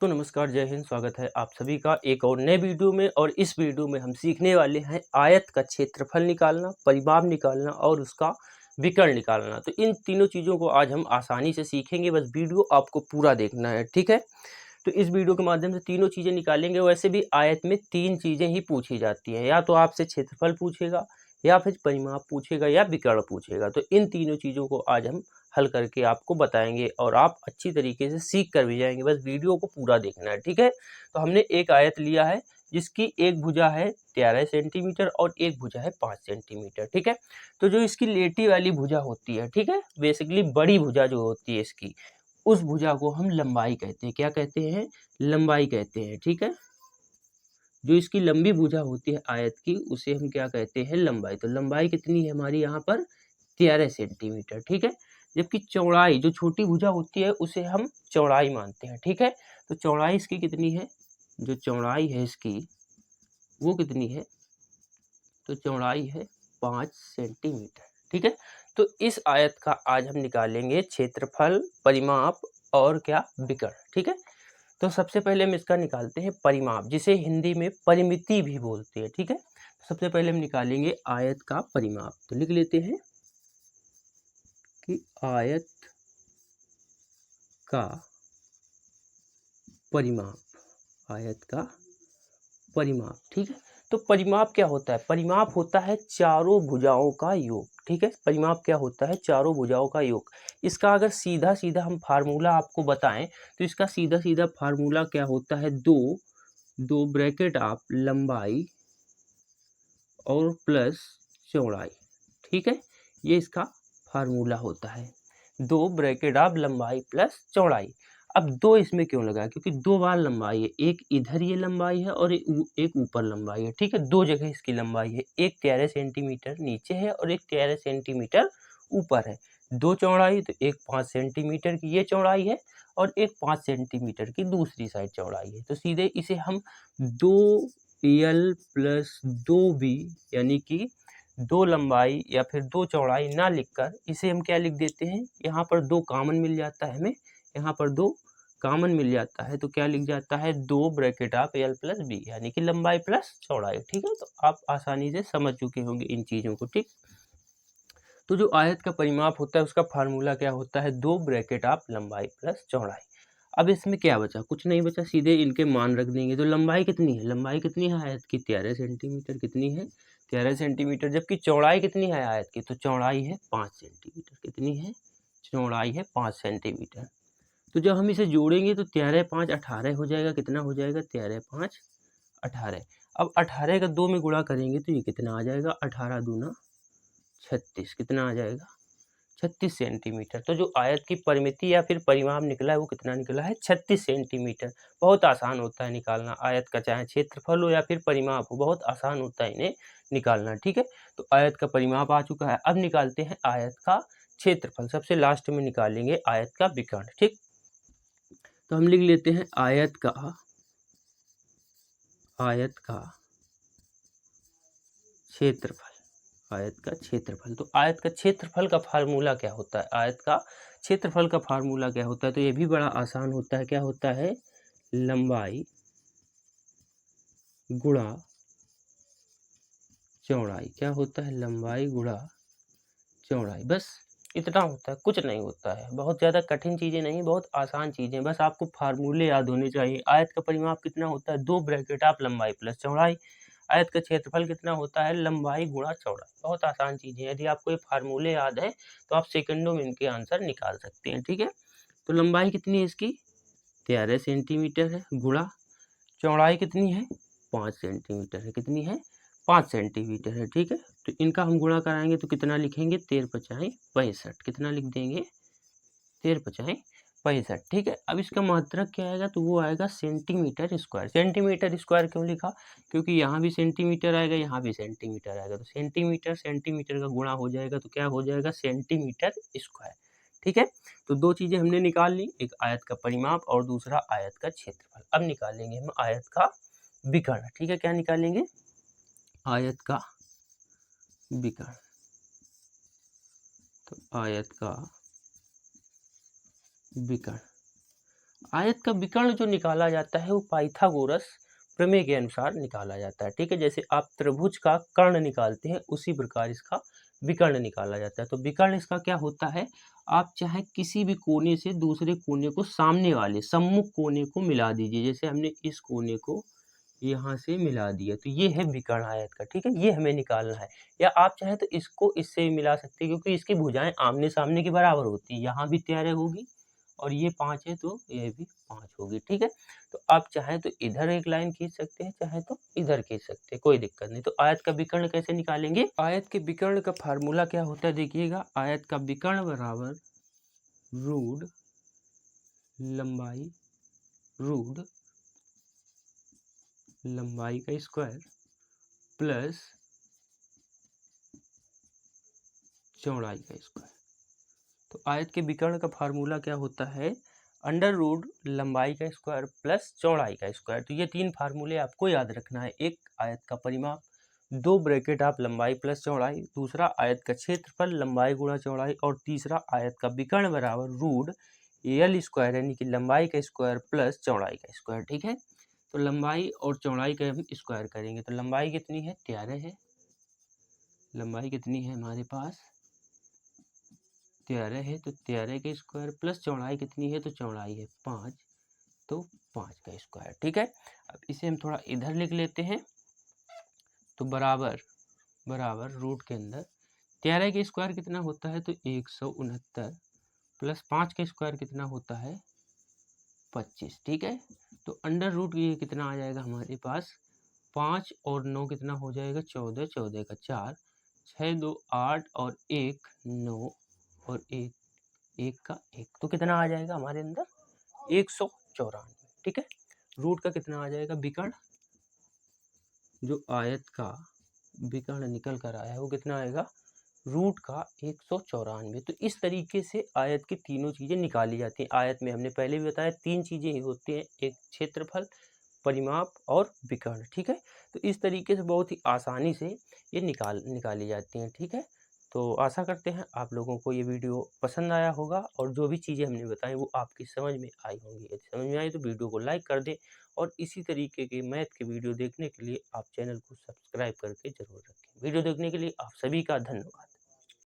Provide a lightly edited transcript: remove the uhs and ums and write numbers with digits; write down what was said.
तो नमस्कार, जय हिंद। स्वागत है आप सभी का एक और नए वीडियो में। और इस वीडियो में हम सीखने वाले हैं आयत का क्षेत्रफल निकालना, परिमाप निकालना और उसका विकर्ण निकालना। तो इन तीनों चीज़ों को आज हम आसानी से सीखेंगे, बस वीडियो आपको पूरा देखना है, ठीक है। तो इस वीडियो के माध्यम से तीनों चीज़ें निकालेंगे। वैसे भी आयत में तीन चीज़ें ही पूछी जाती हैं, या तो आपसे क्षेत्रफल पूछेगा, या फिर परिमाप पूछेगा, या विकर्ण पूछेगा। तो इन तीनों चीज़ों को आज हम हल करके आपको बताएंगे और आप अच्छी तरीके से सीख कर भी जाएंगे। बस वीडियो को पूरा देखना है, ठीक है। तो हमने एक आयत लिया है जिसकी एक भुजा है 13 सेंटीमीटर और एक भुजा है 5 सेंटीमीटर, ठीक है। तो जो इसकी लेटी वाली भुजा होती है, ठीक है, बेसिकली बड़ी भुजा जो होती है इसकी, उस भुजा को हम लंबाई कहते हैं। क्या कहते हैं? लंबाई कहते हैं, ठीक है। जो इसकी लंबी भुजा होती है आयत की, उसे हम क्या कहते हैं? लंबाई। तो लंबाई कितनी है हमारी यहाँ पर? 13 सेंटीमीटर, ठीक है। जबकि चौड़ाई, जो छोटी भुजा होती है, उसे हम चौड़ाई मानते हैं, ठीक है। तो चौड़ाई इसकी कितनी है? जो चौड़ाई है इसकी, वो कितनी है? तो चौड़ाई है 5 सेंटीमीटर, ठीक है। तो इस आयत का आज हम निकालेंगे क्षेत्रफल, परिमाप और क्या? विकर्ण, ठीक है। तो सबसे पहले हम इसका निकालते हैं परिमाप, जिसे हिंदी में परिमिति भी बोलते हैं, ठीक है। सबसे पहले हम निकालेंगे आयत का परिमाप। तो लिख लेते हैं कि आयत का परिमाप, आयत का परिमाप, ठीक है। तो परिमाप क्या होता है? परिमाप होता है चारों भुजाओं का योग, ठीक है। परिमाप क्या होता है? चारों भुजाओं का योग। इसका अगर सीधा सीधा हम फार्मूला आपको बताएं, तो इसका सीधा सीधा फार्मूला क्या होता है? दो ब्रैकेट आप लंबाई और प्लस चौड़ाई, ठीक है। ये इसका फार्मूला होता है। दो ब्रैकेट आप लंबाई प्लस चौड़ाई। अब दो इसमें क्यों लगा? क्योंकि दो बार लंबाई है, एक इधर ये लंबाई है और एक ऊपर लंबाई है, ठीक है। दो जगह इसकी लंबाई है, एक 13 सेंटीमीटर नीचे है और एक 13 सेंटीमीटर ऊपर है। दो चौड़ाई, तो एक 5 सेंटीमीटर की ये चौड़ाई है और एक 5 सेंटीमीटर की दूसरी साइड चौड़ाई है। तो सीधे इसे हम 2l प्लस 2b, यानी कि दो लंबाई या फिर दो चौड़ाई ना लिखकर इसे हम क्या लिख देते हैं? यहाँ पर दो कॉमन मिल जाता है हमें, यहाँ पर दो कॉमन मिल जाता है, तो क्या लिख जाता है? दो ब्रैकेट आप l प्लस बी, यानी कि लंबाई प्लस चौड़ाई, ठीक है। तो आप आसानी से समझ चुके होंगे इन चीज़ों को, ठीक। तो जो आयत का परिमाप होता है उसका फार्मूला क्या होता है? दो ब्रैकेट आप लंबाई प्लस चौड़ाई। अब इसमें क्या बचा? कुछ नहीं बचा, सीधे इनके मान रख देंगे। तो लंबाई कितनी है? लंबाई कितनी है आयत की? 13 सेंटीमीटर। कितनी है? 13 सेंटीमीटर। जबकि चौड़ाई कितनी है आयत की? तो चौड़ाई है 5 सेंटीमीटर। कितनी है? चौड़ाई है 5 सेंटीमीटर। तो जब हम इसे जोड़ेंगे तो 13 5 18 हो जाएगा। कितना हो जाएगा? 13 5 18। अब 18 का 2 में गुणा करेंगे तो ये कितना आ जाएगा? 18 दूना 36। कितना आ जाएगा? 36 सेंटीमीटर। तो जो आयत की परिमिति या फिर परिमाप निकला है वो कितना निकला है? 36 सेंटीमीटर। बहुत आसान होता है निकालना आयत का, चाहे क्षेत्रफल हो या फिर परिमाप हो, बहुत आसान होता है इन्हें निकालना, ठीक है। तो आयत का परिमाप आ चुका है। अब निकालते हैं आयत का क्षेत्रफल। सबसे लास्ट में निकालेंगे आयत का विकर्ण, ठीक। तो हम लिख लेते हैं आयत का क्षेत्रफल, आयत का क्षेत्रफल। तो आयत का क्षेत्रफल का फार्मूला क्या होता है? आयत का क्षेत्रफल का फार्मूला क्या होता है? तो ये भी बड़ा आसान होता है। क्या होता है? लंबाई गुणा चौड़ाई। क्या होता है? लंबाई गुणा चौड़ाई। बस इतना होता है, कुछ नहीं होता है। बहुत ज़्यादा कठिन चीज़ें नहीं, बहुत आसान चीज़ें। बस आपको फार्मूले याद होने चाहिए। आयत का परिमाप कितना होता है? दो ब्रैकेट आप लंबाई प्लस चौड़ाई। आयत का क्षेत्रफल कितना होता है? लंबाई गुणा चौड़ाई। बहुत आसान चीज़ें हैं। यदि आपको ये फार्मूले याद हैं तो आप सेकंडों में इनके आंसर निकाल सकते हैं, ठीक है। तो लंबाई कितनी है इसकी? 13 सेंटीमीटर है, गुणा चौड़ाई कितनी है? 5 सेंटीमीटर है। कितनी है? 5 सेंटीमीटर है, ठीक है। तो इनका हम गुणा कराएंगे तो कितना लिखेंगे? 13 पचाई 65। कितना लिख देंगे? 13 पचाई 65, ठीक है। अब इसका मात्रक क्या आएगा? तो वो आएगा सेंटीमीटर स्क्वायर। सेंटीमीटर स्क्वायर क्यों लिखा? क्योंकि यहाँ भी सेंटीमीटर आएगा, यहाँ भी सेंटीमीटर आएगा। तो सेंटीमीटर सेंटीमीटर का गुणा हो जाएगा तो क्या हो जाएगा? सेंटीमीटर स्क्वायर, ठीक है। तो दो चीज़ें हमने निकाल ली, एक आयत का परिमाप और दूसरा आयत का क्षेत्रफल। अब निकालेंगे हम आयत का विकर्ण, ठीक है। क्या निकालेंगे? आयत का विकर्ण। तो आयत का विकर्ण। आयत का विकर्ण जो निकाला जाता है वो पाइथागोरस प्रमेय के अनुसार निकाला जाता है। ठीक है, जैसे आप त्रिभुज का कर्ण निकालते हैं उसी प्रकार इसका विकर्ण निकाला जाता है। तो विकर्ण इसका क्या होता है, आप चाहे किसी भी कोने से दूसरे कोने को सामने वाले सम्मुख कोने को मिला दीजिए। जैसे हमने इस कोने को यहाँ से मिला दिया तो ये है विकर्ण आयत का। ठीक है, ये हमें निकालना है। या आप चाहे तो इसको इससे भी मिला सकते हैं क्योंकि इसकी भुजाएं आमने सामने के बराबर होती है। यहाँ भी 13 होगी और ये 5 है तो ये भी 5 होगी। ठीक है, तो आप चाहे तो इधर एक लाइन खींच सकते हैं, चाहे तो इधर खींच सकते हैं, कोई दिक्कत नहीं। तो आयत का विकर्ण कैसे निकालेंगे, आयत के विकर्ण का फार्मूला क्या होता है देखिएगा, आयत का विकर्ण बराबर रूट लंबाई का स्क्वायर प्लस चौड़ाई का स्क्वायर। तो आयत के विकर्ण का फार्मूला क्या होता है, अंडर रूट लंबाई का स्क्वायर प्लस चौड़ाई का स्क्वायर। तो ये 3 फार्मूले आपको याद रखना है। एक आयत का परिमाप, 2 ब्रैकेट आप लंबाई प्लस चौड़ाई, दूसरा आयत का क्षेत्रफल लंबाई गुणा चौड़ाई, और तीसरा आयत का विकर्ण बराबर रूट एल स्क्वायर यानी कि लंबाई का स्क्वायर प्लस चौड़ाई का स्क्वायर। ठीक है, तो लंबाई और चौड़ाई का हम स्क्वायर करेंगे। तो लंबाई कितनी है, 13 है। लंबाई कितनी है हमारे पास, 13 है। तो 13 का स्क्वायर प्लस चौड़ाई कितनी है, तो चौड़ाई है 5, तो 5 का स्क्वायर। ठीक है, अब इसे हम थोड़ा इधर लिख लेते हैं। तो बराबर रूट के अंदर 13 का स्क्वायर कितना होता है, तो 169 प्लस 5 का स्क्वायर कितना होता है, 25। ठीक है, तो अंडर रूट ये कितना आ जाएगा हमारे पास, 5 और 9 कितना हो जाएगा, 14, 14 का 4, 6 2 8 और 1 9 और 1 का 1, तो कितना आ जाएगा हमारे अंदर 194। ठीक है, रूट का कितना आ जाएगा विकर्ण, जो आयत का विकर्ण निकल कर आया है वो कितना आएगा, रूट का 194। तो इस तरीके से आयत की तीनों चीज़ें निकाली जाती हैं। आयत में हमने पहले भी बताया 3 चीज़ें ही होती हैं, एक क्षेत्रफल, परिमाप और विकर्ण। ठीक है, तो इस तरीके से बहुत ही आसानी से ये निकाली जाती हैं। ठीक है, तो आशा करते हैं आप लोगों को ये वीडियो पसंद आया होगा और जो भी चीज़ें हमने बताई वो आपकी समझ में आई होंगी। यदि समझ में आई तो वीडियो को लाइक कर दें और इसी तरीके के मैथ के वीडियो देखने के लिए आप चैनल को सब्सक्राइब करके ज़रूर रखें। वीडियो देखने के लिए आप सभी का धन्यवाद।